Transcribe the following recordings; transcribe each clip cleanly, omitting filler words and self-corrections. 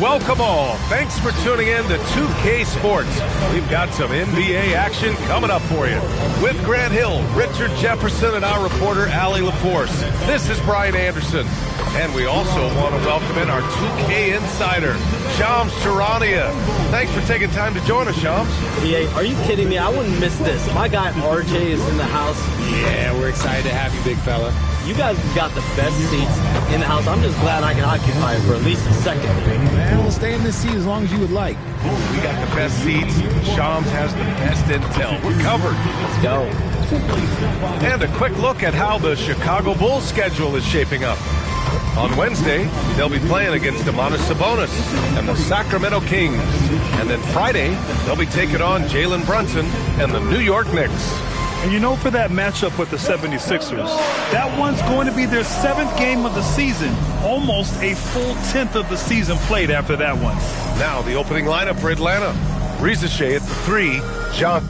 Welcome all. Thanks for tuning in to 2K Sports. We've got some NBA action coming up for you. With Grant Hill, Richard Jefferson, and our reporter, Allie LaForce. This is Brian Anderson. And we also want to welcome in our 2K insider, Shams Charania. Thanks for taking time to join us, Shams. Yeah, are you kidding me? I wouldn't miss this. My guy RJ is in the house. Yeah, we're excited to have you, big fella. You guys got the best seats in the house. I'm just glad I can occupy it for at least a second. Man, we'll stay in this seat as long as you would like. We got the best seats. Shams has the best intel. We're covered. Let's go. And a quick look at how the Chicago Bulls schedule is shaping up. On Wednesday, they'll be playing against Domantas Sabonis and the Sacramento Kings. And then Friday, they'll be taking on Jalen Brunson and the New York Knicks. And you know, for that matchup with the 76ers, that one's going to be their 7th game of the season. Almost a full 10th of the season played after that one. Now the opening lineup for Atlanta. Rizichet at the 3, John.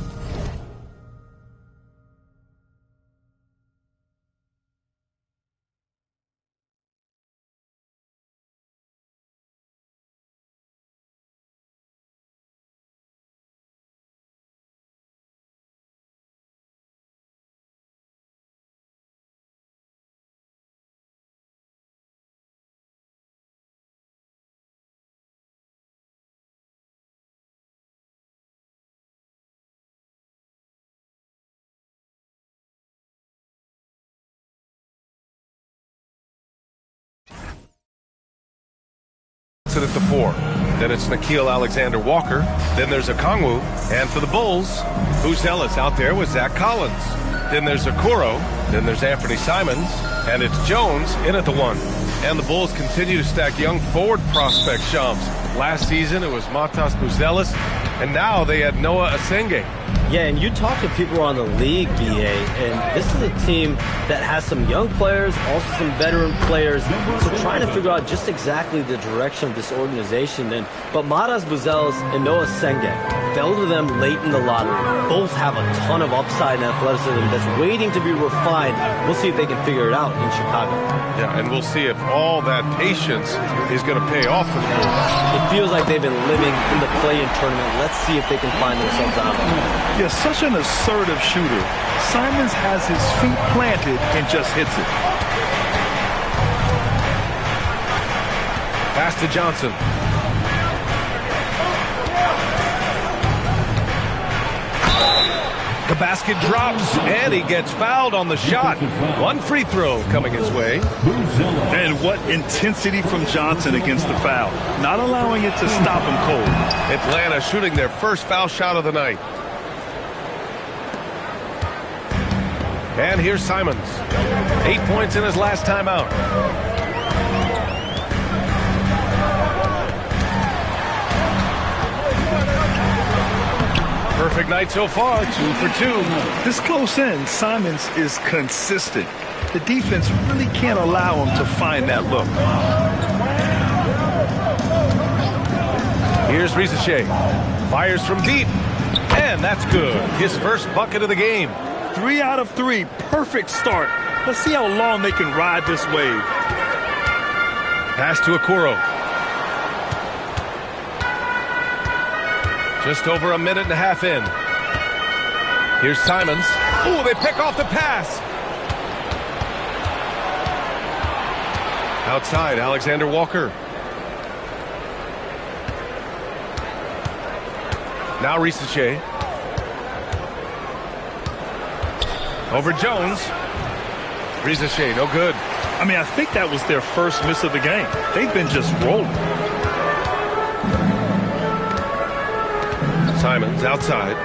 At the 4. Then it's Nickeil Alexander-Walker. Then there's Okongwu. And for the Bulls, who's Ellis out there with Zach Collins. Then there's Okoro. Then there's Anthony Simons. And it's Jones in at the 1. And the Bulls continue to stack young forward prospect Shams. Last season it was Matas Buzelis, and now they had Noah Asenge. Yeah, and you talk to people around the league, BA, and this is a team that has some young players, also some veteran players, so trying to figure out just exactly the direction of this organization. But Matas Buzelis and Noah Asenge fell to them late in the lottery. Both have a ton of upside and athleticism that's waiting to be refined. We'll see if they can figure it out in Chicago. Yeah, and we'll see if all that patience is going to pay off for the Bulls. It feels like they've been living in the play-in tournament. Let's see if they can find themselves out. Yeah, such an assertive shooter. Simons has his feet planted and just hits it. Pass to Johnson. The basket drops, and he gets fouled on the shot. One free throw coming his way. And what intensity from Johnson against the foul. Not allowing it to stop him cold. Atlanta shooting their first foul shot of the night. And here's Simons. 8 points in his last time out. Perfect night so far, 2 for 2. This close in, Simons is consistent. The defense really can't allow him to find that look. Here's Rizichet. Fires from deep. And that's good. His first bucket of the game. 3 out of 3. Perfect start. Let's see how long they can ride this wave. Pass to Okoro. Just over a minute and a half in. Here's Simons. Oh, they pick off the pass. Outside, Alexander Walker. Now Rizichet. Over Jones. Rizichet, no good. I mean, I think that was their first miss of the game. They've been just rolling. Simons outside.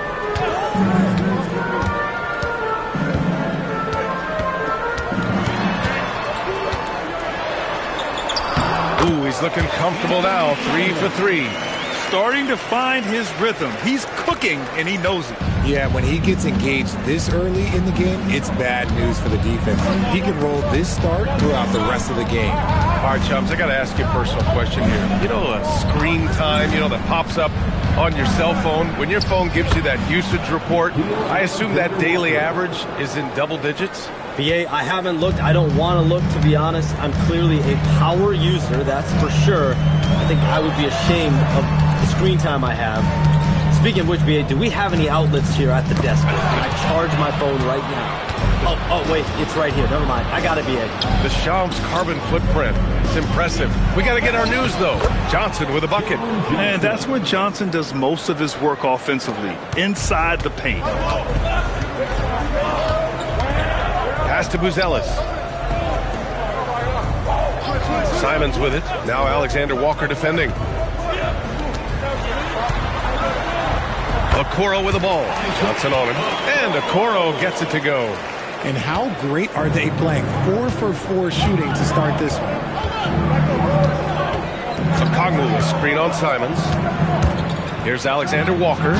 Ooh, he's looking comfortable now. 3 for 3. Starting to find his rhythm. He's cooking, and he knows it. Yeah, when he gets engaged this early in the game, it's bad news for the defense. He can roll this start throughout the rest of the game. All right, chums, I got to ask you a personal question here. You know, screen time, that pops up on your cell phone, when your phone gives you that usage report, I assume that daily average is in double digits? BA, I haven't looked. I don't want to look, to be honest. I'm clearly a power user, that's for sure. I think I would be ashamed of the screen time I have. Speaking of which, BA, do we have any outlets here at the desk? Can I charge my phone right now? Oh, wait, it's right here. Never mind. I got it, BA. The Shams carbon footprint. It's impressive. We got to get our news, though. Johnson with a bucket. And that's where Johnson does most of his work offensively, inside the paint. Pass to Buzelis. Simons with it. Now Alexander Walker defending. Okoro with the ball. Johnson on him. And Okoro gets it to go. And how great are they playing? 4 for 4 shooting to start this one. Okongwu, a screen on Simons. Here's Alexander Walker.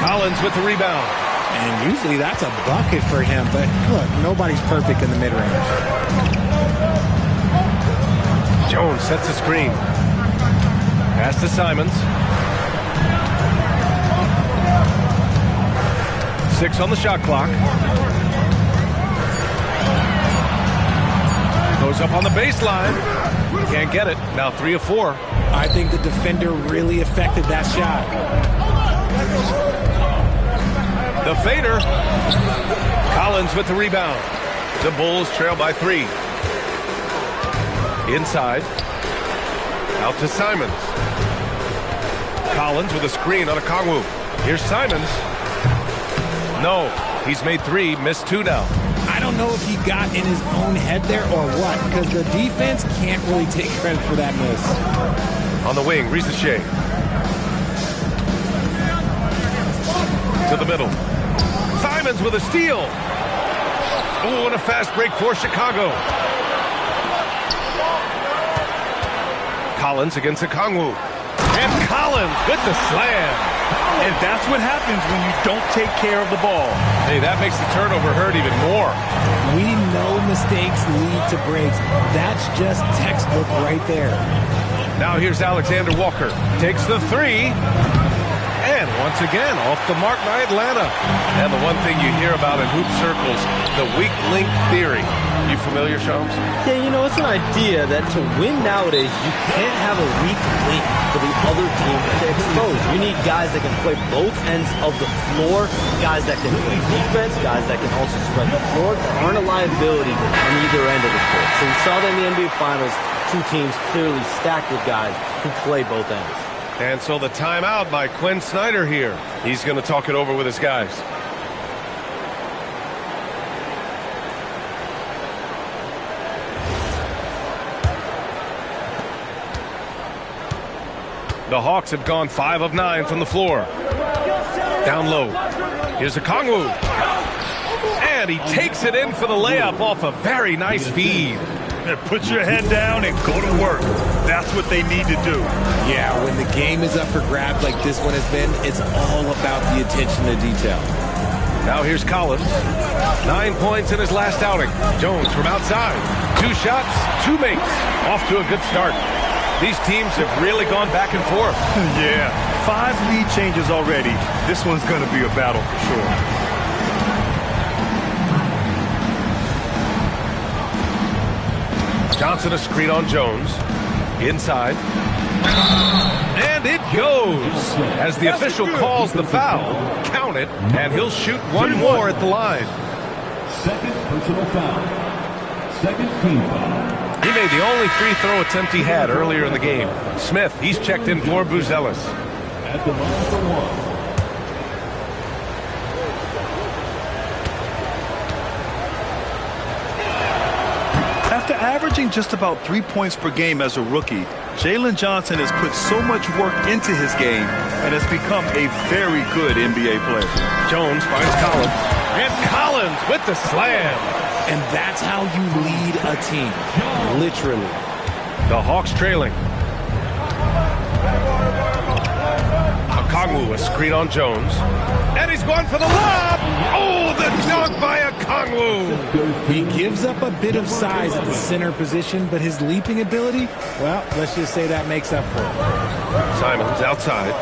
Collins with the rebound. And usually that's a bucket for him, but look, nobody's perfect in the mid-range. Jones sets a screen. Pass to Simons. 6 on the shot clock. Goes up on the baseline. Can't get it. Now 3 of 4. I think the defender really affected that shot. The fader. Collins with the rebound. The Bulls trail by 3. Inside. Out to Simons. Collins with a screen on Okongwu. Here's Simons. No, he's made 3, missed 2 now. I don't know if he got in his own head there or what, because the defense can't really take credit for that miss. On the wing, Risache. To the middle. Simons with a steal. Oh, and a fast break for Chicago. Collins against Okongwu. And Collins with the slam. And that's what happens when you don't take care of the ball. Hey, that makes the turnover hurt even more. We know mistakes lead to breaks. That's just textbook right there. Now here's Alexander Walker. Takes the 3. And once again, off the mark by Atlanta. And the one thing you hear about in hoop circles, the weak link theory. You familiar, Shams? Yeah, you know, it's an idea that to win nowadays, you can't have a weak link for the other team to expose. You need guys that can play both ends of the floor, guys that can play defense, guys that can also spread the floor, that aren't a liability on either end of the floor. So we saw that in the NBA Finals, 2 teams clearly stacked with guys who play both ends. And so the timeout by Quinn Snyder here. He's going to talk it over with his guys. The Hawks have gone 5 of 9 from the floor. Down low. Here's Okongwu. And he takes it in for the layup off a very nice feed. Put your head down and go to work. That's what they need to do. Yeah, when the game is up for grabs like this one has been, it's all about the attention to detail. Now here's Collins. 9 points in his last outing. Jones from outside. 2 shots, 2 makes. Off to a good start. These teams have really gone back and forth. Yeah, 5 lead changes already. This one's going to be a battle for sure. Johnson a screen on Jones. Inside. And it goes. As the official calls the foul, count it, and he'll shoot 1 more at the line. Second personal foul. Second team foul. He made the only free throw attempt he had earlier in the game. Smith, he's checked in for Buzelis. At the line for 1. After averaging just about 3 points per game as a rookie, Jalen Johnson has put so much work into his game and has become a very good NBA player. Jones finds Collins. And Collins with the slam. And that's how you lead a team. Literally. The Hawks trailing. Okongwu, a screen on Jones. And he's going for the lob. Oh, the dunk by Okongwu. He gives up a bit of size at the center position, but his leaping ability, well, let's just say that makes up for it. Simons outside.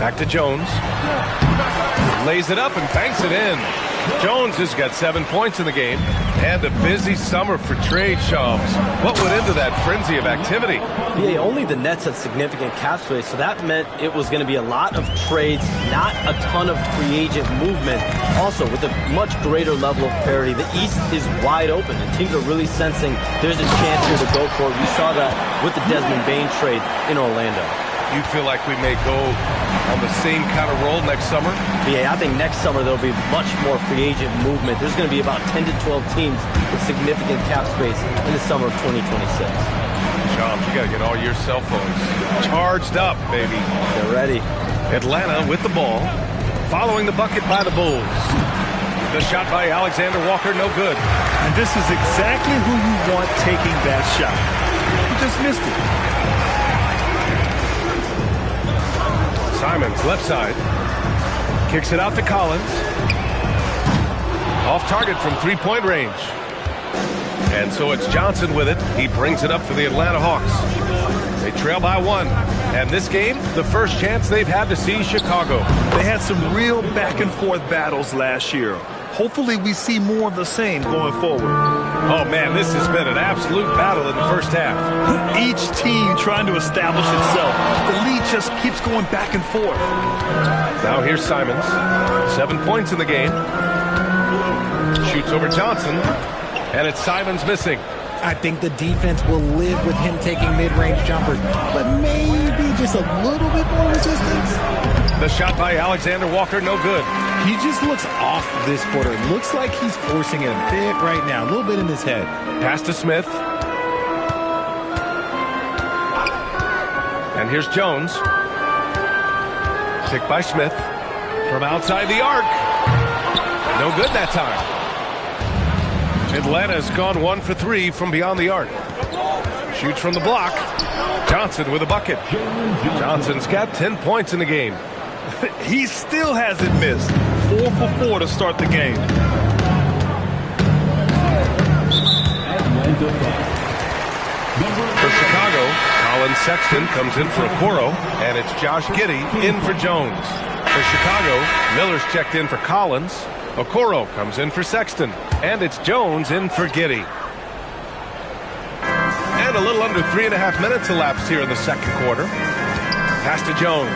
Back to Jones. Lays it up and banks it in. Jones has got 7 points in the game. And a busy summer for trade shops. What went into that frenzy of activity? Yeah, only the Nets had significant cap space, so that meant it was going to be a lot of trades, not a ton of free agent movement. Also, with a much greater level of parity, the East is wide open, and teams are really sensing there's a chance here to go for it. We saw that with the Desmond Bane trade in Orlando. You feel like we may go on the same kind of roll next summer? Yeah, I think next summer there'll be much more free agent movement. There's going to be about 10 to 12 teams with significant cap space in the summer of 2026. Chomp, you got to get all your cell phones charged up, baby. They're ready. Atlanta with the ball, following the bucket by the Bulls. The shot by Alexander Walker, no good. And this is exactly who you want taking that shot. You just missed it. Simons, left side. Kicks it out to Collins. Off target from three-point range. And so it's Johnson with it. He brings it up for the Atlanta Hawks. They trail by 1. And this game, the first chance they've had to see Chicago. They had some real back-and-forth battles last year. Hopefully we see more of the same going forward. Oh, man, this has been an absolute battle in the first half. Each team trying to establish itself. The lead just keeps going back and forth. Now here's Simons. 7 points in the game. Shoots over Johnson. And it's Simons missing. I think the defense will live with him taking mid-range jumpers, but maybe just a little bit more resistance. The shot by Alexander Walker, no good. He just looks off this quarter. It looks like he's forcing it a bit right now, a little bit in his head. Pass to Smith. And here's Jones. Picked by Smith. From outside the arc. No good that time. Atlanta's gone 1 for 3 from beyond the arc. Shoots from the block. Johnson with a bucket. Johnson's got 10 points in the game. He still hasn't missed. 4 for 4 to start the game. For Chicago, Colin Sexton comes in for Okoro, and it's Josh Giddey in for Jones. For Chicago, Miller's checked in for Collins. Okoro comes in for Sexton, and it's Jones in for Giddey. And a little under 3.5 minutes elapsed here in the second quarter. Pass to Jones.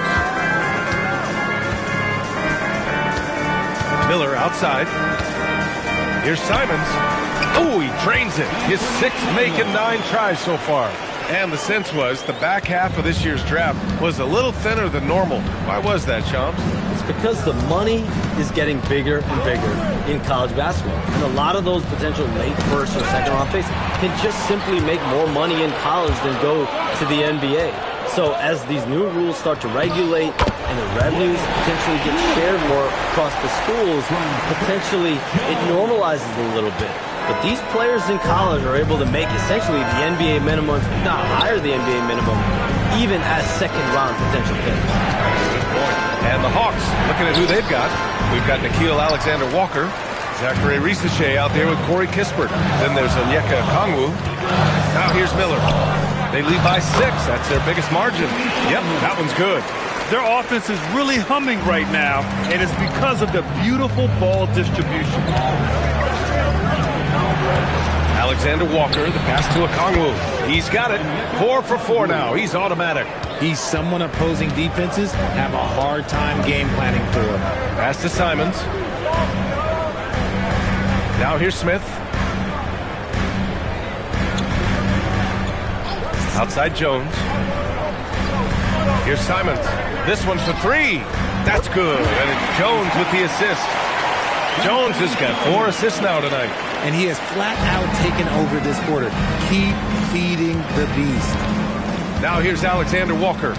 Miller outside. Here's Simons. Oh, he drains it. His 6th make and 9 tries so far. And the sense was the back half of this year's draft was a little thinner than normal. Why was that, Chomps? It's because the money is getting bigger and bigger in college basketball. And a lot of those potential late first or second round picks can just simply make more money in college than go to the NBA. So as these new rules start to regulate and the revenues potentially get shared more across the schools, potentially it normalizes a little bit. But these players in college are able to make essentially the NBA minimum, if not higher the NBA minimum, even as second-round potential picks. Good point. And the Hawks, looking at who they've got. We've got Nickeil Alexander-Walker, Zachary Risache out there with Corey Kispert. Then there's Onyeka Okongwu. Now here's Miller. They lead by 6. That's their biggest margin. Yep, that one's good. Their offense is really humming right now, and it's because of the beautiful ball distribution. Alexander Walker, the pass to Okongwu. He's got it. 4 for 4 now. He's automatic. He's someone opposing defenses have a hard time game planning for. Pass to Simons. Now here's Smith. Outside Jones. Here's Simons. This one's for 3. That's good. And it's Jones with the assist. Jones has got 4 assists now tonight. And he has flat out taken over this quarter. Keep feeding the beast. Now here's Alexander Walker.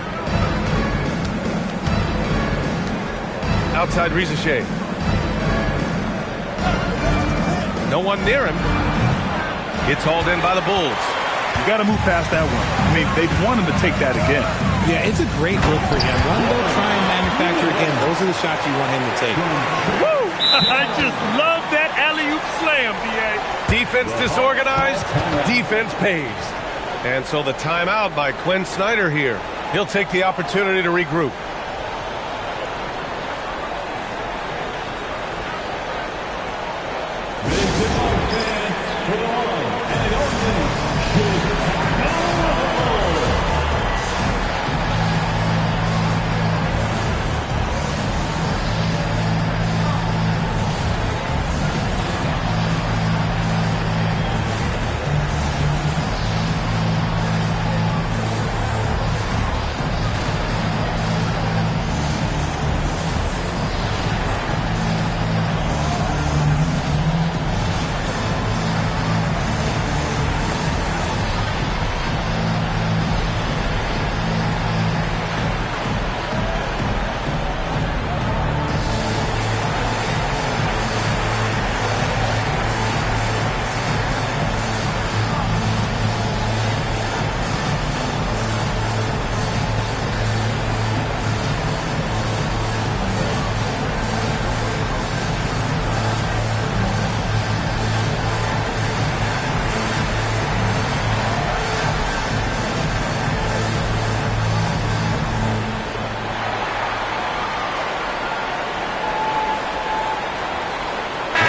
Outside Risache. No one near him. It's hauled in by the Bulls. You got to move past that one. I mean, they want him to take that again. Yeah, it's a great look for him. One go try and manufacture again. Those are the shots you want him to take. Woo! I just love that alley-oop slam, B.A. Defense disorganized, defense pays. And so the timeout by Quinn Snyder here. He'll take the opportunity to regroup.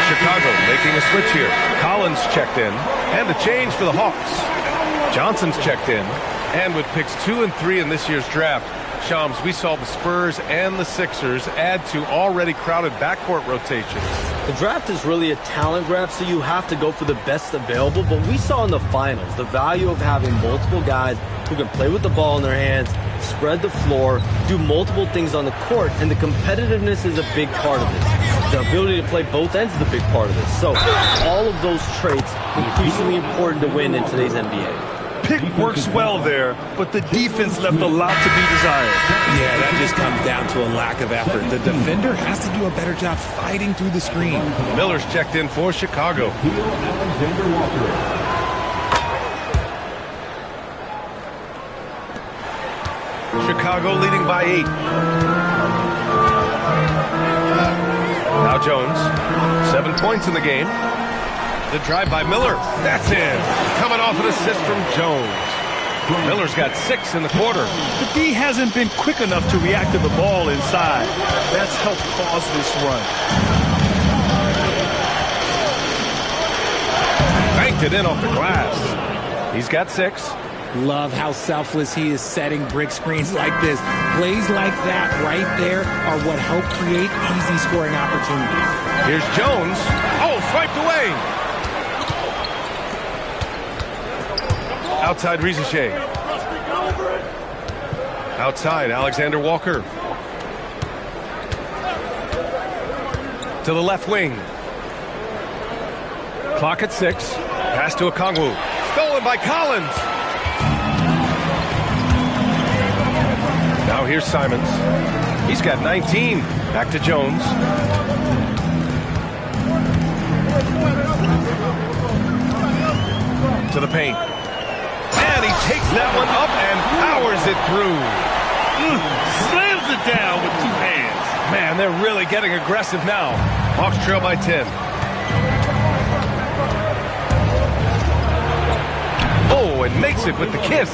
Chicago making a switch here. Collins checked in, and a change for the Hawks. Johnson's checked in, and with picks 2 and 3 in this year's draft, Shams, we saw the Spurs and the Sixers add to already crowded backcourt rotations. The draft is really a talent grab, so you have to go for the best available, but we saw in the finals the value of having multiple guys who can play with the ball in their hands, spread the floor, do multiple things on the court, and the competitiveness is a big part of this. The ability to play both ends is a big part of this. So all of those traits increasingly important to win in today's NBA. Pick works well there, but the defense left a lot to be desired. Yeah, that just comes down to a lack of effort. The defender has to do a better job fighting through the screen. Miller's checked in for Chicago. Alexander Walker. Chicago leading by 8. Now Jones, 7 points in the game. The drive by Miller, that's in. Coming off an assist from Jones. Miller's got 6 in the quarter. The D hasn't been quick enough to react to the ball inside. That's helped cause this run. Banked it in off the glass. He's got 6. Love how selfless he is setting brick screens like this. Plays like that right there are what help create easy scoring opportunities. Here's Jones. Oh, swiped away. Outside Riziche. Outside Alexander Walker. To the left wing. Clock at 6. Pass to Okongwu. Stolen by Collins. Now here's Simons. He's got 19. Back to Jones. To the paint. And he takes that one up and powers it through. Slams it down with 2 hands. Man, they're really getting aggressive now. Hawks trail by 10. Oh, and makes it with the kiss.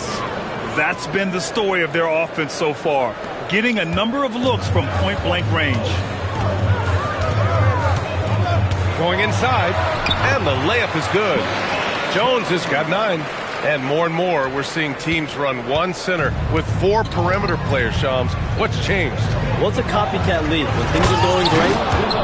That's been the story of their offense so far, getting a number of looks from point-blank range. Going inside, and the layup is good. Jones has got 9. And more, we're seeing teams run 1 center with 4 perimeter players, Shams. What's changed? Well, it's a copycat league. When things are going great,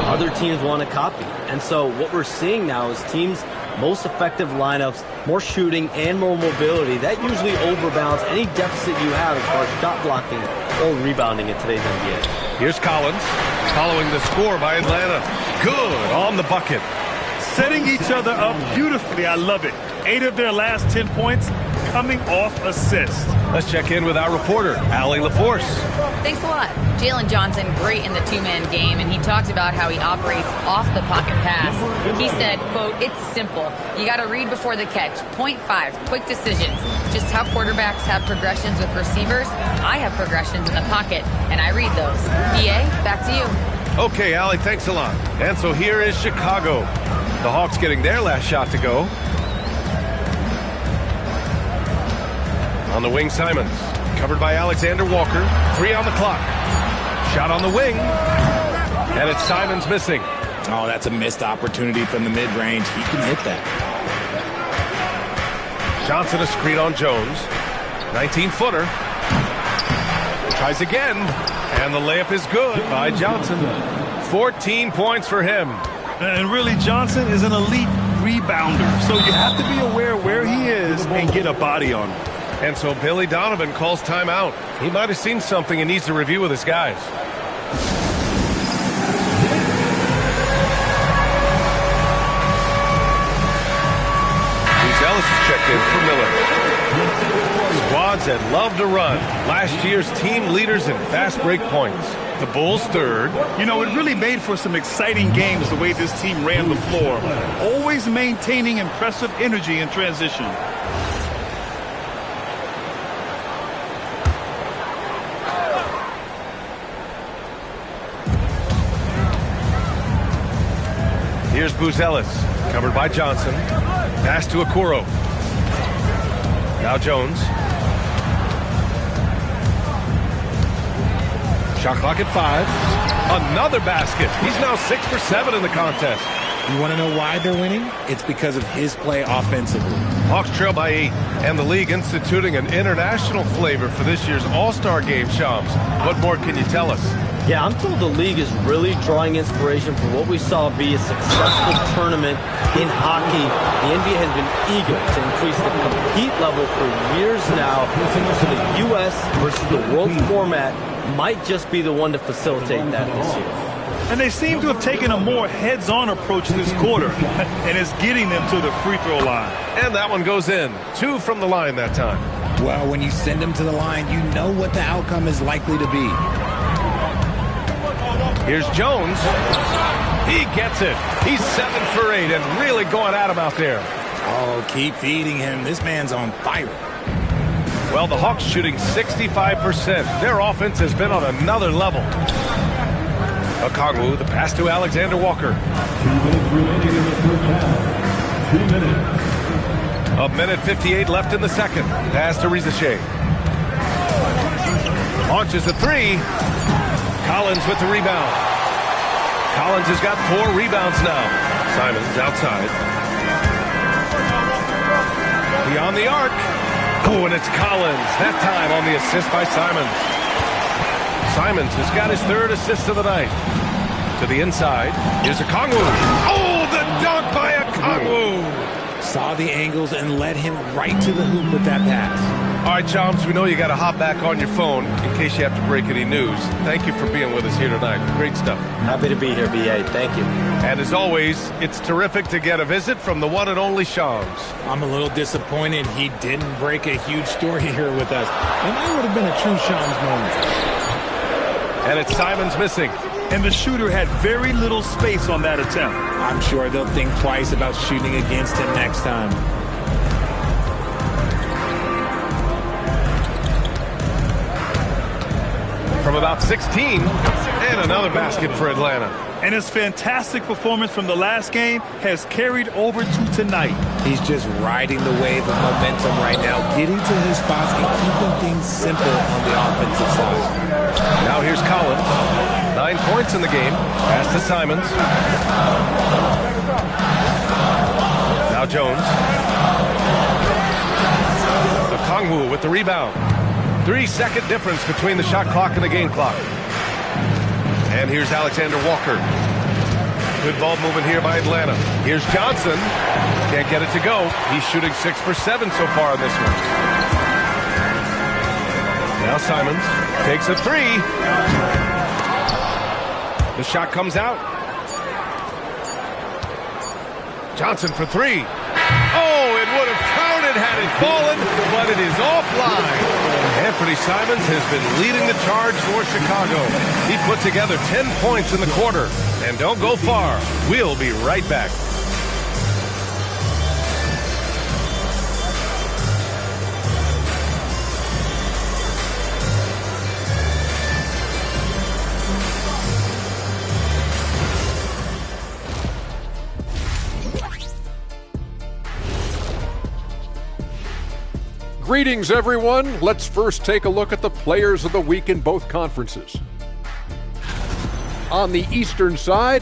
other teams want to copy. And so what we're seeing now is teams' most effective lineups, more shooting and more mobility. That usually overbalances any deficit you have as far as shot blocking or rebounding in today's NBA. Here's Collins, following the score by Atlanta. Good on the bucket. Setting each other up beautifully. I love it. 8 of their last 10 points coming off assists. Let's check in with our reporter, Allie LaForce. Thanks a lot. Jalen Johnson, great in the 2-man game, and he talked about how he operates off the pocket pass. He said, quote, "It's simple. You got to read before the catch. Point 5, quick decisions. Just how quarterbacks have progressions with receivers, I have progressions in the pocket, and I read those." BA, back to you. Okay, Allie, thanks a lot. And so here is Chicago. The Hawks getting their last shot to go. On the wing, Simons. Covered by Alexander Walker. 3 on the clock. Shot on the wing. And it's Simons missing. Oh, that's a missed opportunity from the mid-range. He can hit that. Johnson a screen on Jones. 19-footer. Tries again. And the layup is good by Johnson. 14 points for him. And really, Johnson is an elite rebounder. So you have to be aware where he is and get a body on him. And so Billy Donovan calls timeout. He might have seen something and needs to review with his guys. Ellis is checked in for Miller. Squads that love to run. Last year's team leaders in fast break points. The Bulls third. You know, it really made for some exciting games the way this team ran the floor. Always maintaining impressive energy in transition. Here's Buzelis, covered by Johnson. Pass to Okoro. Now Jones. Shot clock at 5. Another basket. He's now 6 for 7 in the contest. You want to know why they're winning? It's because of his play offensively. Hawks trail by 8, and the league instituting an international flavor for this year's All-Star game, Shams. What more can you tell us? Yeah, I'm told the league is really drawing inspiration from what we saw be a successful tournament in hockey. The NBA has been eager to increase the compete level for years now, so the U.S. versus the world format might just be the one to facilitate that this year. And they seem to have taken a more heads-on approach this quarter, and it's getting them to the free throw line. And that one goes in. 2 from the line that time. Well, when you send them to the line, you know what the outcome is likely to be. Here's Jones. He gets it. He's 7 for 8 and really going at him out there. Oh, keep feeding him. This man's on fire. Well, the Hawks shooting 65%. Their offense has been on another level. Okongwu, the pass to Alexander Walker. 2 minutes remaining in the first half. 2 minutes. 1:58 left in the second. Pass to Rizasheh. Launches a 3. Collins with the rebound. Collins has got 4 rebounds now. Simons outside. Beyond the arc. Oh, and it's Collins. That time on the assist by Simons. Simons has got his 3rd assist of the night. To the inside. Here's Okongwu. Oh, the dunk by Okongwu. Saw the angles and led him right to the hoop with that pass. All right, Chomps, we know you got to hop back on your phone in case you have to break any news. Thank you for being with us here tonight. Great stuff. Happy to be here, B.A. Thank you. And as always, it's terrific to get a visit from the one and only Shams. I'm a little disappointed he didn't break a huge story here with us. And that would have been a true Shams moment. And it's Simons missing. And the shooter had very little space on that attempt. I'm sure they'll think twice about shooting against him next time. From about 16, and another basket for Atlanta. And his fantastic performance from the last game has carried over to tonight. He's just riding the wave of momentum right now, getting to his spots and keeping things simple on the offensive side. Now here's Collins. 9 points in the game. Pass to Simons. Now Jones. Okongwu with the rebound. 3-second difference between the shot clock and the game clock. And here's Alexander Walker. Good ball movement here by Atlanta. Here's Johnson. Can't get it to go. He's shooting 6 for 7 so far on this one. Now Simons takes a 3. The shot comes out. Johnson for 3. Oh, it would have counted had it fallen, but it is offline. Anthony Simons has been leading the charge for Chicago. He put together 10 points in the quarter. And don't go far. We'll be right back. Greetings, everyone. Let's first take a look at the players of the week in both conferences. On the Eastern side,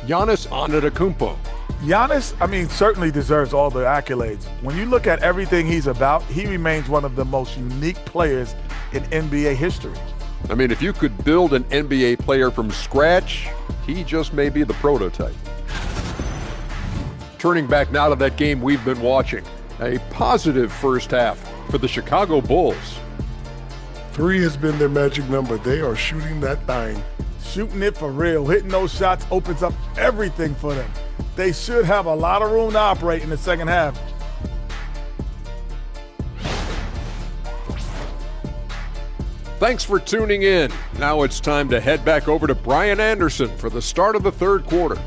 Giannis Antetokounmpo. Giannis, certainly deserves all the accolades. When you look at everything he's about, he remains one of the most unique players in NBA history. If you could build an NBA player from scratch, he just may be the prototype. Turning back now to that game we've been watching. A positive first half for the Chicago Bulls. 3 has been their magic number. They are shooting that thing. Shooting it for real. Hitting those shots opens up everything for them. They should have a lot of room to operate in the second half. Thanks for tuning in. Now it's time to head back over to Brian Anderson for the start of the third quarter.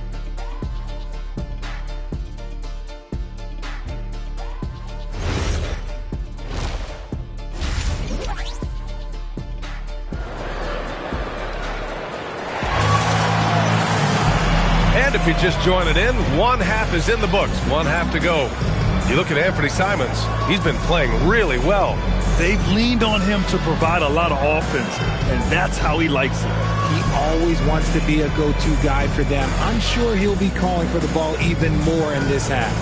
And if you're just joining in, one half is in the books, one half to go. You look at Anthony Simons, he's been playing really well. They've leaned on him to provide a lot of offense, and that's how he likes it. He always wants to be a go-to guy for them. I'm sure he'll be calling for the ball even more in this half.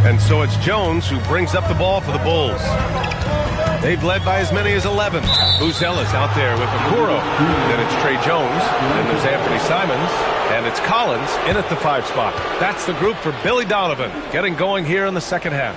And so it's Jones who brings up the ball for the Bulls. They've led by as many as 11. Buzelis out there with Okoro. Then it's Trey Jones. Then there's Anthony Simons. And it's Collins in at the 5 spot. That's the group for Billy Donovan getting going here in the second half.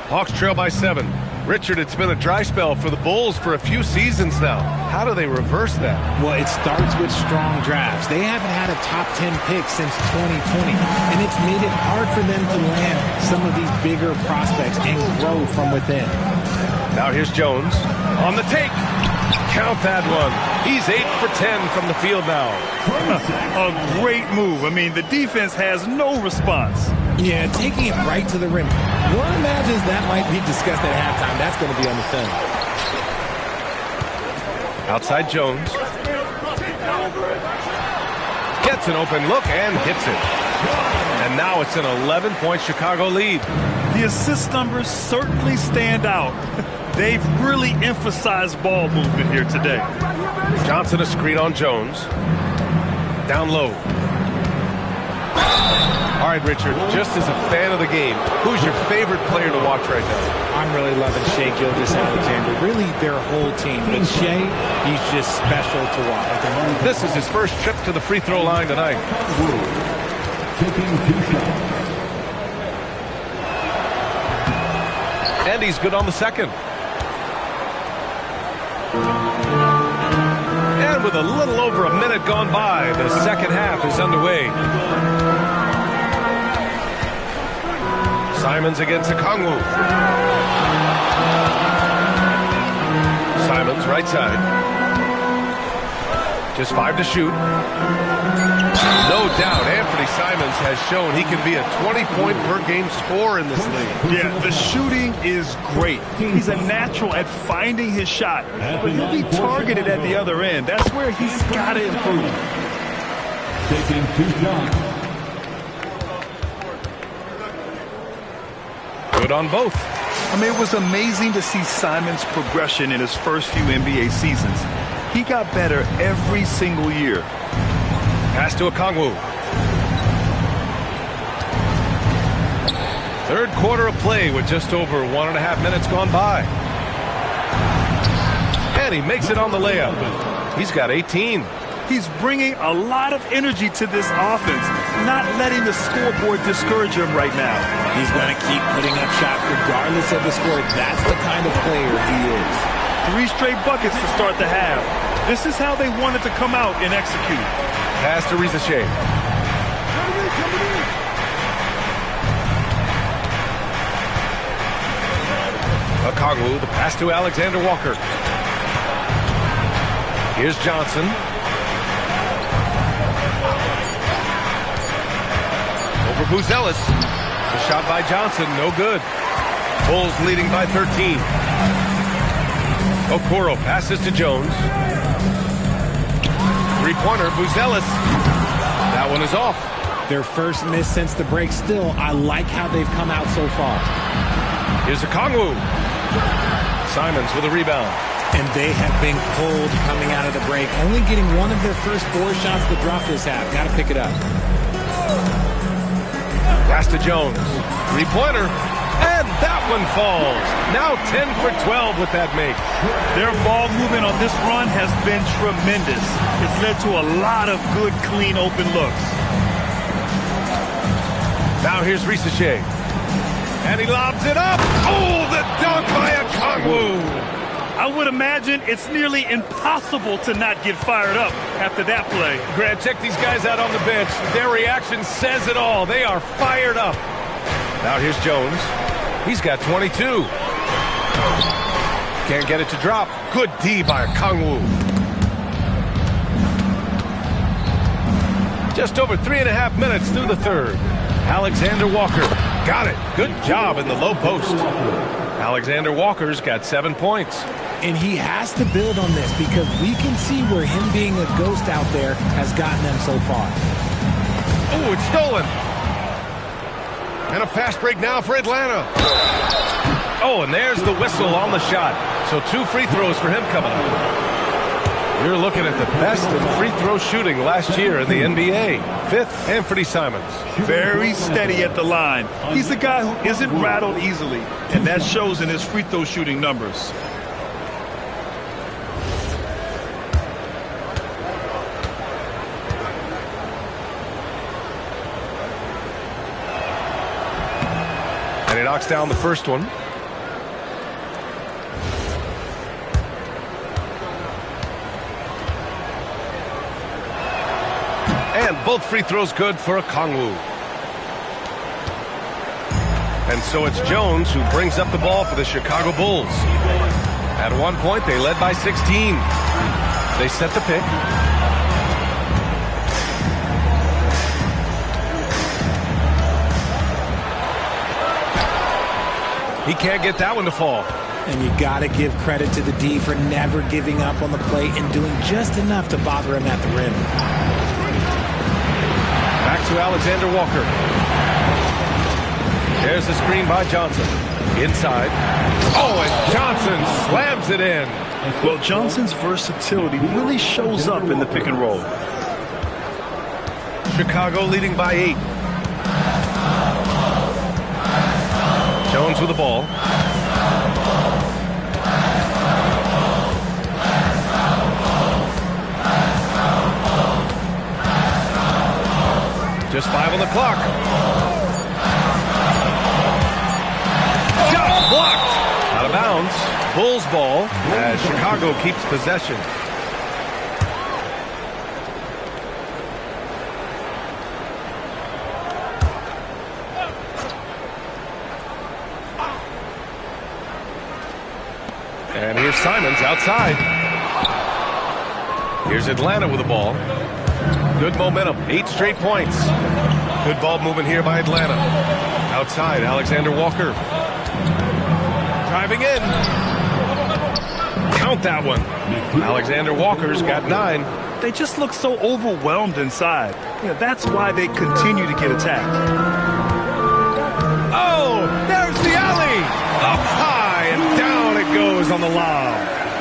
Hawks trail by 7. Richard, it's been a dry spell for the Bulls for a few seasons now. How do they reverse that? Well, it starts with strong drafts. They haven't had a top 10 pick since 2020, and it's made it hard for them to land some of these bigger prospects and grow from within. Now here's Jones on the take. Count that one. He's 8 for 10 from the field now. A great move. The defense has no response. Yeah, taking it right to the rim. One imagines that might be discussed at halftime. That's going to be on the film. Outside Jones. Gets an open look and hits it. And now it's an 11-point Chicago lead. The assist numbers certainly stand out. They've really emphasized ball movement here today. Johnson a screen on Jones. Down low. All right, Richard, just as a fan of the game, who's your favorite player to watch right now? I'm really loving Shai Gilgeous-Alexander. Really, their whole team. But Shai, he's just special to watch. This is his first trip to the free throw line tonight. And he's good on the second. And with a little over a minute gone by, the second half is underway. Simons against Okongwu. Simons right side. Just 5 to shoot. No doubt Anthony Simons has shown he can be a 20-point per game scorer in this league. Yeah, the shooting is great. He's a natural at finding his shot, but he'll be targeted at the other end. That's where he's got to improve. Taking 2 shots. Good on both. It was amazing to see Simons' progression in his first few NBA seasons. He got better every single year. Pass to Okongwu. Third quarter of play with just over 1.5 minutes gone by. And he makes it on the layup. He's got 18. He's bringing a lot of energy to this offense, not letting the scoreboard discourage him right now. He's going to keep putting up shots regardless of the score. That's the kind of player he is. 3 straight buckets to start the half. This is how they wanted to come out and execute. Pass to Reza Shea. Okongwu, the pass to Alexander Walker. Here's Johnson. Over Buzelis. The shot by Johnson, no good. Bulls leading by 13. Okoro passes to Jones. Three-pointer, Buzelis. That one is off. Their first miss since the break. Still, I like how they've come out so far. Here's a Kongwu. Simons with a rebound. And they have been cold coming out of the break. Only getting one of their first 4 shots to drop this half. Got to pick it up. Pass to Jones. Three-pointer. And that one falls. Now 10 for 12 with that make. Their ball movement on this run has been tremendous. It's led to a lot of good, clean, open looks. Now here's Risache. And he lobs it up. Oh, the dunk by a Kongwu. I would imagine it's nearly impossible to not get fired up after that play. Grant, check these guys out on the bench. Their reaction says it all. They are fired up. Now here's Jones. He's got 22. Can't get it to drop. Good D by Kongwu. Just over 3.5 minutes through the third. Alexander Walker got it. Good job in the low post. Alexander Walker's got 7 points. And he has to build on this because we can see where him being a ghost out there has gotten them so far. Oh, it's stolen. And a fast break now for Atlanta. Oh, and there's the whistle on the shot. So 2 free throws for him coming up. You're looking at the best in free throw shooting last year in the NBA. 5th, Anthony Simons. Very steady at the line. He's a guy who isn't rattled easily, and that shows in his free throw shooting numbers. And he knocks down the first one. And both free throws good for a Kongwu. And so it's Jones who brings up the ball for the Chicago Bulls. At one point, they led by 16. They set the pick. He can't get that one to fall. And you got to give credit to the D for never giving up on the play and doing just enough to bother him at the rim. Back to Alexander Walker. There's the screen by Johnson. Inside. Oh, and Johnson slams it in. Well, Johnson's versatility really shows up in the pick and roll. Chicago leading by 8. Jones with the ball. Just 5 on the clock. Shot blocked. Out of bounds. Bulls ball as Chicago keeps possession. And here's Simons outside. Here's Atlanta with the ball. Good momentum, 8 straight points. Good ball movement here by Atlanta. Outside, Alexander Walker. Driving in. Count that one. Alexander Walker's got 9. They just look so overwhelmed inside. That's why they continue to get attacked. Oh, there's the alley. Up high and down it goes on the lob.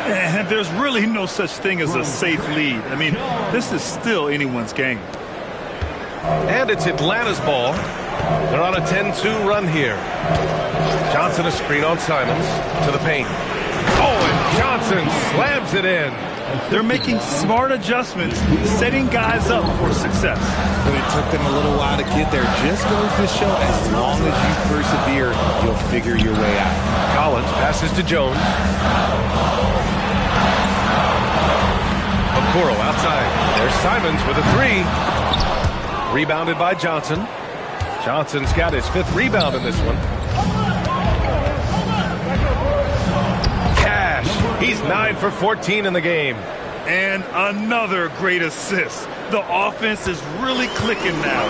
And there's really no such thing as a safe lead. I mean, this is still anyone's game. And it's Atlanta's ball. They're on a 10-2 run here. Johnson a screen on Simons to the paint. Oh, and Johnson slams it in. They're making smart adjustments, setting guys up for success. But it took them a little while to get there. Just goes to show as long as you persevere, you'll figure your way out. Collins passes to Jones. Okoro outside. There's Simons with a 3. Rebounded by Johnson. Johnson's got his 5th rebound in this one. Cash. He's 9 for 14 in the game. And another great assist. The offense is really clicking now.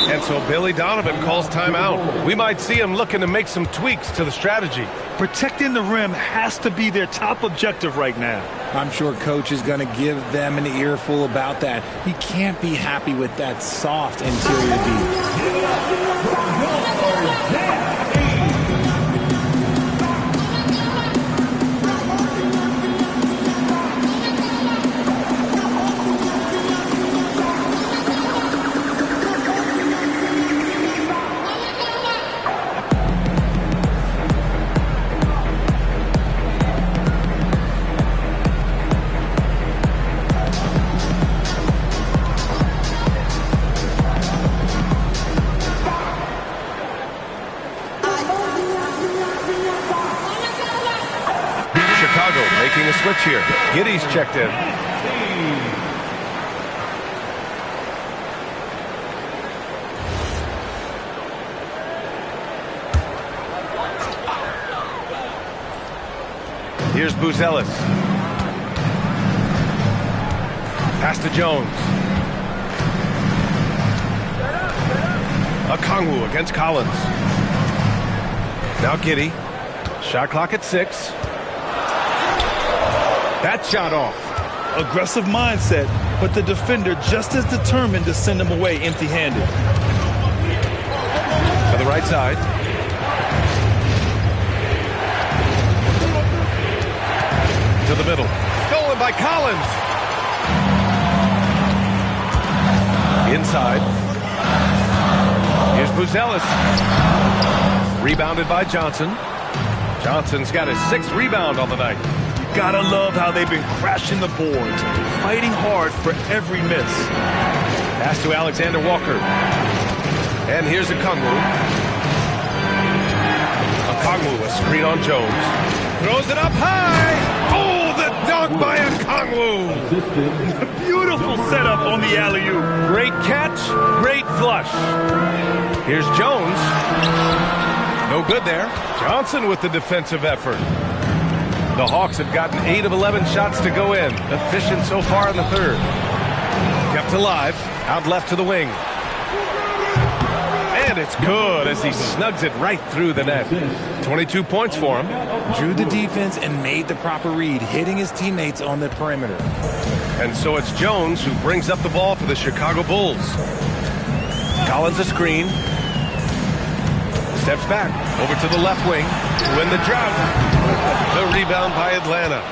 And so Billy Donovan calls timeout. We might see him looking to make some tweaks to the strategy. Protecting the rim has to be their top objective right now. I'm sure Coach is going to give them an earful about that. He can't be happy with that soft interior D. Making a switch here. Giddy's checked in. Here's Buzelis. Pass to Jones. Okongwu against Collins. Now Giddy. Shot clock at 6. That shot off. Aggressive mindset, but the defender just as determined to send him away empty-handed. To the right side. To the middle. Stolen by Collins. Inside. Here's Buzelis. Rebounded by Johnson. Johnson's got his 6th rebound on the night. Gotta love how they've been crashing the boards, fighting hard for every miss. Pass to Alexander Walker. And here's Okongwu. Okongwu, a screen on Jones. Throws it up high. Oh, the dunk by Okongwu. Beautiful setup on the alley-oop. Great catch, great flush. Here's Jones. No good there. Johnson with the defensive effort. The Hawks have gotten 8 of 11 shots to go in. Efficient so far in the third. Kept alive. Out left to the wing. And it's good as he snugs it right through the net. 22 points for him. Drew the defense and made the proper read, hitting his teammates on the perimeter. And so it's Jones who brings up the ball for the Chicago Bulls. Collins a screen. Steps back over to the left wing to win the drought. The rebound by Atlanta.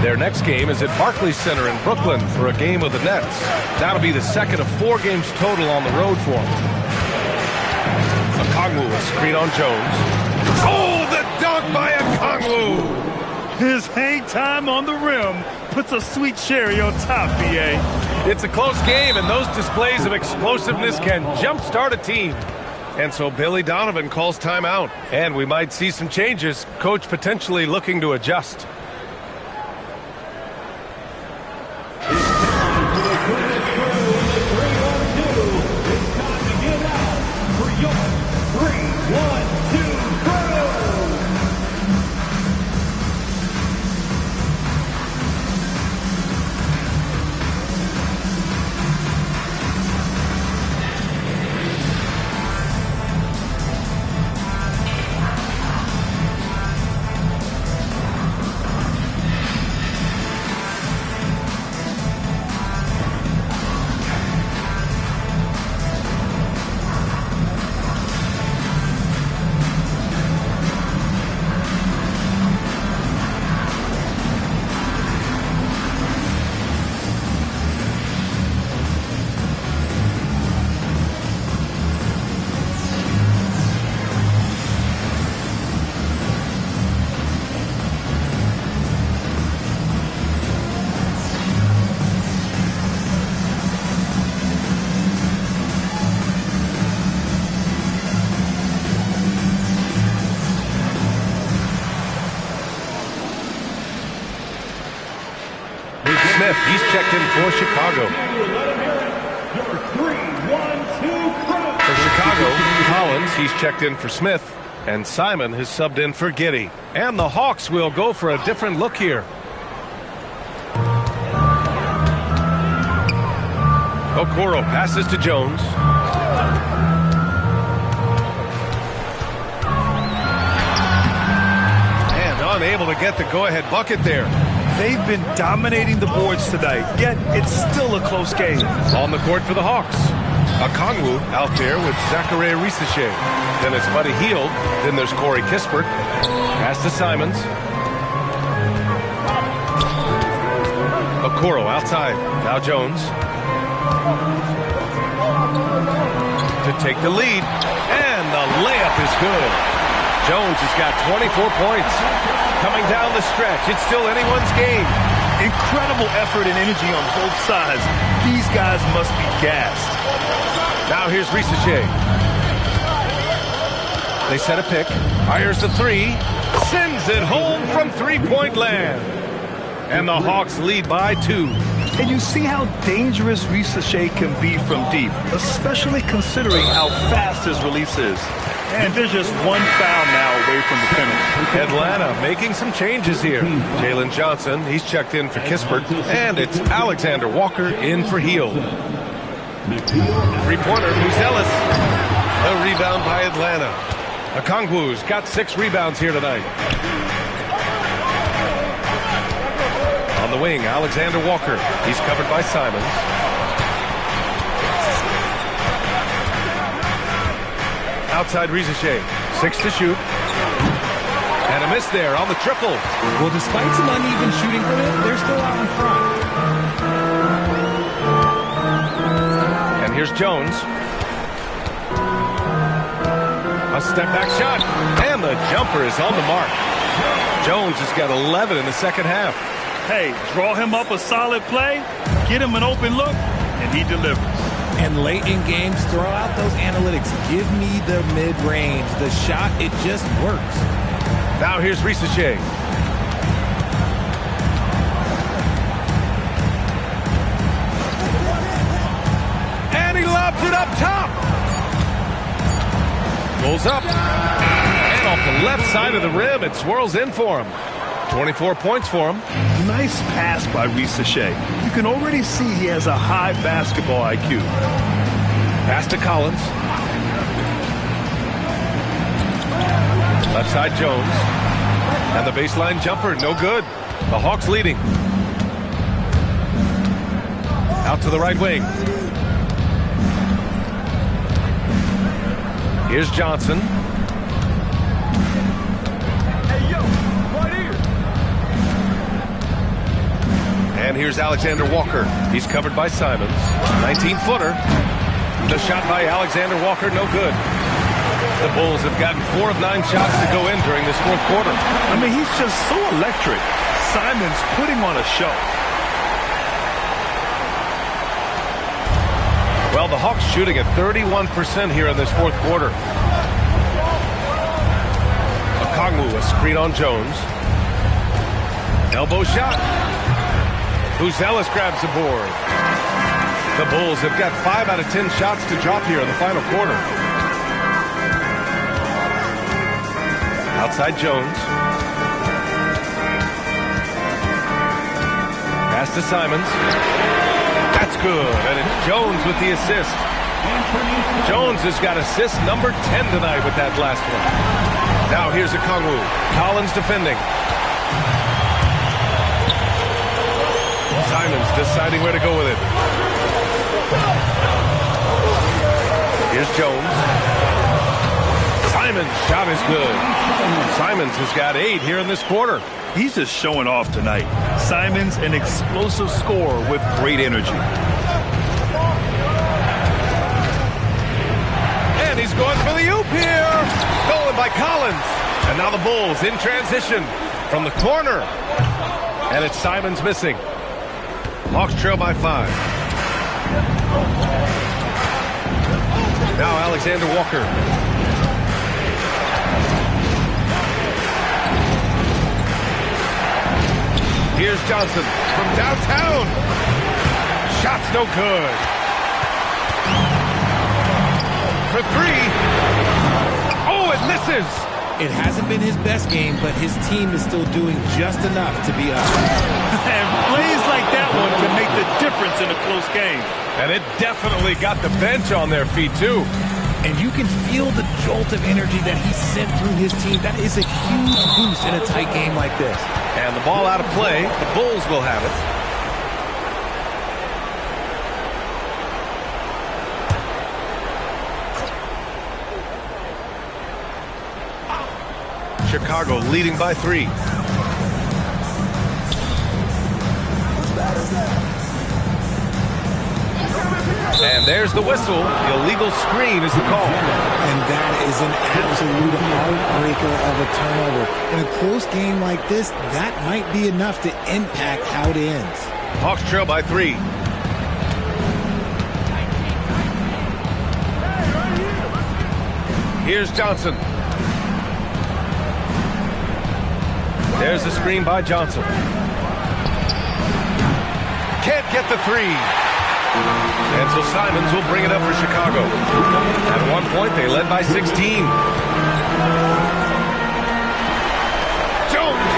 Their next game is at Barclays Center in Brooklyn for a game of the Nets. That'll be the second of 4 games total on the road for them. Okongwu, a screen on Jones. Oh, the dunk by Okongwu! His hang time on the rim puts a sweet cherry on top, B.A. It's a close game, and those displays of explosiveness can jumpstart a team. And so Billy Donovan calls timeout. And we might see some changes. Coach potentially looking to adjust. Smith, he's checked in for Chicago. For Chicago, Collins, he's checked in for Smith. And Simon has subbed in for Giddy. And the Hawks will go for a different look here. Okoro passes to Jones. able to get the go-ahead bucket there. They've been dominating the boards tonight, yet it's still a close game. On the court for the Hawks. Okongwu out there with Zachary Risachet. Then it's Buddy Hield. Then there's Corey Kispert. Pass to Simons. Okoro outside. Now Jones. To take the lead. And the layup is good. Jones has got 24 points. Coming down the stretch. It's still anyone's game. Incredible effort and energy on both sides. These guys must be gassed. Now here's Risachet. They set a pick. Fires the three. Sends it home from three-point land. And the Hawks lead by 2. And you see how dangerous Risachet can be from deep, especially considering how fast his release is. And there's just one foul now away from the penalty. Atlanta making some changes here. Jalen Johnson, he's checked in for Kispert. And it's Alexander Walker in for Hield. Three-pointer, Ellis. The rebound by Atlanta. Okongwu's got 6 rebounds here tonight. On the wing, Alexander Walker. He's covered by Simons. Outside Risachet. 6 to shoot. And a miss there on the triple. Well, despite some uneven shooting from him, they're still out in front. And here's Jones. A step-back shot. And the jumper is on the mark. Jones has got 11 in the second half. Hey, draw him up a solid play, get him an open look, and he delivers. And late in games, throw out those analytics. Give me the mid-range. The shot, it just works. Now here's Risachet. And he lobs it up top. Goes up. And off the left side of the rim, it swirls in for him. 24 points for him. Nice pass by Risachet. You can already see he has a high basketball IQ. Pass to Collins. Left side Jones. And the baseline jumper, no good. The Hawks leading. Out to the right wing. Here's Johnson. And here's Alexander Walker. He's covered by Simons. 19-footer. The shot by Alexander Walker, no good. The Bulls have gotten 4 of 9 shots to go in during this fourth quarter. I mean, he's just so electric. Simons putting on a show. Well, the Hawks shooting at 31% here in this fourth quarter. Okongwu, a screen on Jones. Elbow shot. Ellis grabs the board. The Bulls have got 5 out of 10 shots to drop here in the final quarter. Outside Jones. Pass to Simons. That's good. And it's Jones with the assist. Jones has got assist number 10 tonight with that last one. Now here's Okongwu. Collins defending. Simons deciding where to go with it. Here's Jones. Simons' shot is good. Simons has got 8 here in this quarter. He's just showing off tonight. Simons, an explosive scorer with great energy. And he's going for the oop here. Stolen by Collins. And now the Bulls in transition from the corner. And it's Simons missing. Hawks trail by 5. Now Alexander Walker. Here's Johnson from downtown. Shot's no good. For 3. Oh, it misses. It hasn't been his best game, but his team is still doing just enough to be up. And plays like that one can make the difference in a close game. And it definitely got the bench on their feet, too. And you can feel the jolt of energy that he sent through his team. That is a huge boost in a tight game like this. And the ball out of play. The Bulls will have it. Chicago leading by 3. And there's the whistle. Illegal screen is the call. And that is an absolute heartbreaker of a turnover. In a close game like this, that might be enough to impact how it ends. Hawks trail by 3. Here's Johnson. There's the screen by Johnson. Can't get the 3. And so Simons will bring it up for Chicago. At one point, they led by 16. Jones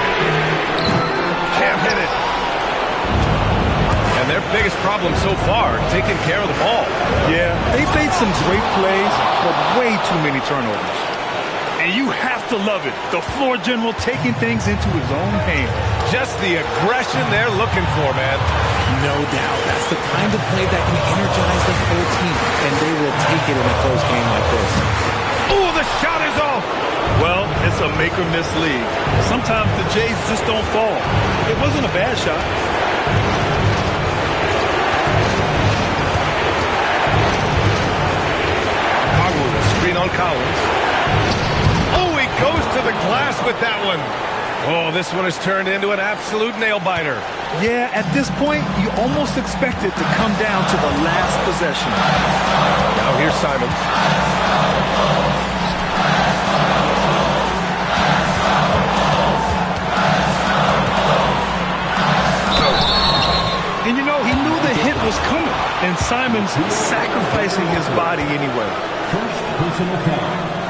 can't hit it. And their biggest problem so far, taking care of the ball. Yeah, they've made some great plays, but way too many turnovers. And you have to love it. The floor general taking things into his own hands. Just the aggression they're looking for, man. No doubt. That's the kind of play that can energize the whole team, and they will take it in a close game like this. Oh, the shot is off. Well, it's a make-or-miss league. Sometimes the Jays just don't fall. It wasn't a bad shot. Hogwood, screen on Collins. Oh, he goes to the glass with that one. Oh, this one has turned into an absolute nail-biter. Yeah, at this point, you almost expect it to come down to the last possession. Now here's Simons. And you know, he knew the hit was coming, and Simons sacrificing his body anyway. First personal foul.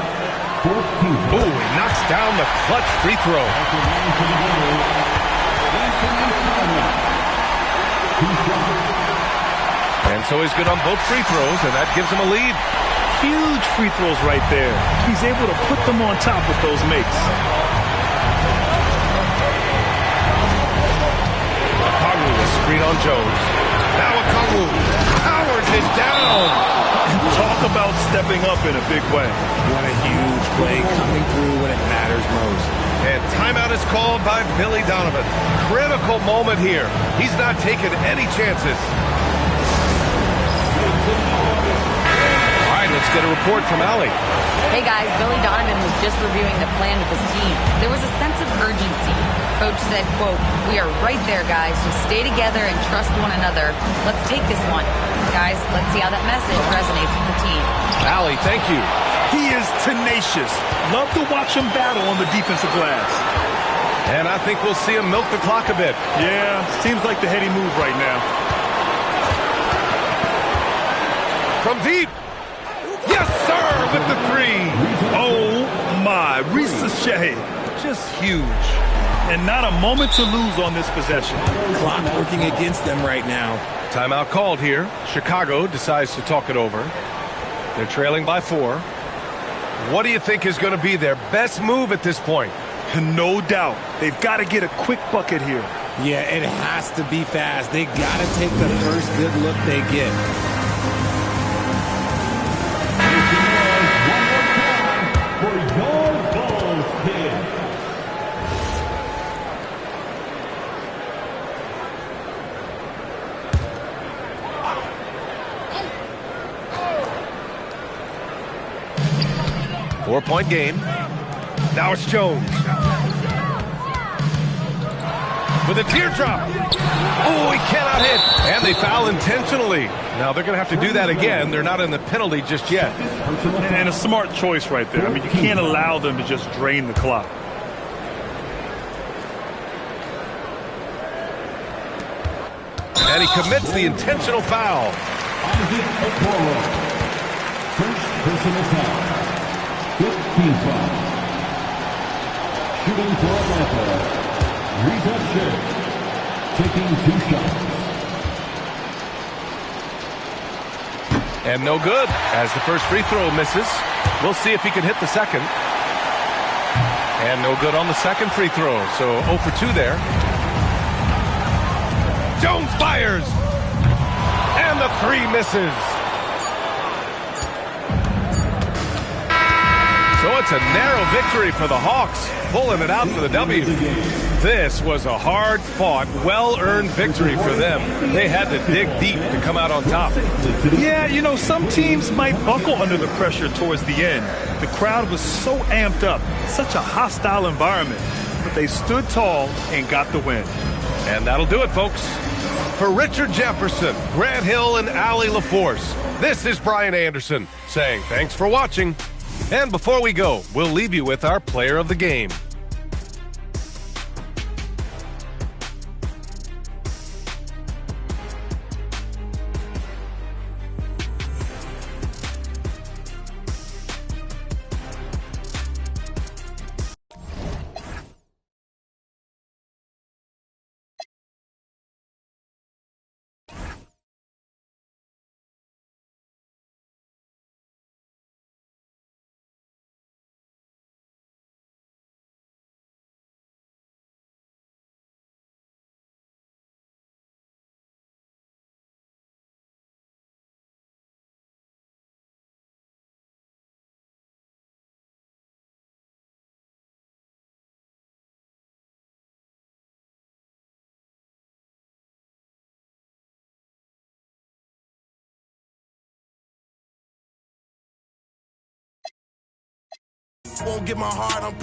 Oh, he knocks down the clutch free throw. And so he's good on both free throws, and that gives him a lead. Huge free throws right there. He's able to put them on top with those makes. Okongwu with screen on Jones. Now Okongwu powers it down. Talk about stepping up in a big way. What a huge play coming through when it matters most. And timeout is called by Billy Donovan. Critical moment here. He's not taking any chances. All right, let's get a report from Allie. Hey guys, Billy Donovan was just reviewing the plan with his team. There was a sense of urgency. Coach said, quote, "We are right there, guys. Just stay together and trust one another. Let's take this one. Guys, let's see how that message resonates with the team." Allie, thank you. He is tenacious. Love to watch him battle on the defensive glass. And I think we'll see him milk the clock a bit. Yeah, seems like the heady move right now. From deep. Yes, sir, with the 3. Oh, my. Ricochet. Just huge. And not a moment to lose on this possession. Clock working against them right now. Timeout called here. Chicago decides to talk it over. They're trailing by 4. What do you think is going to be their best move at this point? No doubt. They've got to get a quick bucket here. Yeah, it has to be fast. They got to take the first good look they get. For your Bulls kid. Four-point game. Now it's Jones. With a teardrop. Oh, he cannot hit. And they foul intentionally. Now they're going to have to do that again. They're not in the penalty just yet. And a smart choice right there. I mean, you can't allow them to just drain the clock. And he commits the intentional foul. Isaac Okoro. First personal foul. 15 foul. Shooting for Atlanta. Reza Shea taking 2 shots. And no good as the first free throw misses. We'll see if he can hit the second. And no good on the second free throw. So 0 for 2 there. Jones fires. And the 3 misses. So it's a narrow victory for the Hawks, pulling it out for the W. This was a hard-fought, well-earned victory for them. They had to dig deep to come out on top. Yeah, you know, some teams might buckle under the pressure towards the end. The crowd was so amped up, such a hostile environment. But they stood tall and got the win. And that'll do it, folks. For Richard Jefferson, Grant Hill, and Allie LaForce, this is Brian Anderson saying thanks for watching. And before we go, we'll leave you with our player of the game. Won't get my heart, I'm